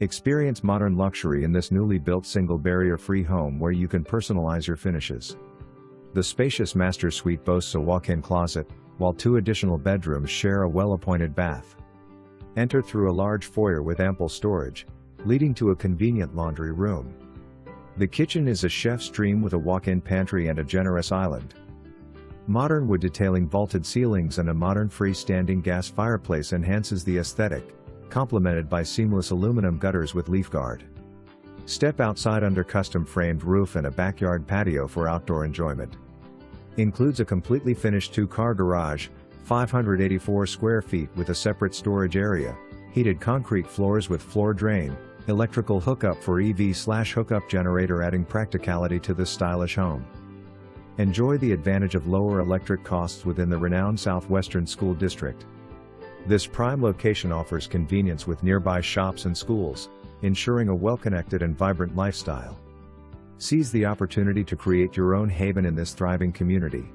Experience modern luxury in this newly built single barrier-free home where you can personalize your finishes. The spacious master suite boasts a walk-in closet, while 2 additional bedrooms share a well-appointed bath. Enter through a large foyer with ample storage, leading to a convenient laundry room. The kitchen is a chef's dream with a walk-in pantry and a generous island. Modern wood detailing, vaulted ceilings and a modern freestanding gas fireplace enhances the aesthetic, complemented by seamless aluminum gutters with leaf guard. Step outside under custom-framed roof and a backyard patio for outdoor enjoyment. Includes a completely finished 2-car garage, 584 square feet with a separate storage area, heated concrete floors with floor drain, electrical hookup for EV/hookup generator, adding practicality to this stylish home. Enjoy the advantage of lower electric costs within the renowned Southwestern School District. This prime location offers convenience with nearby shops and schools, ensuring a well-connected and vibrant lifestyle. Seize the opportunity to create your own haven in this thriving community.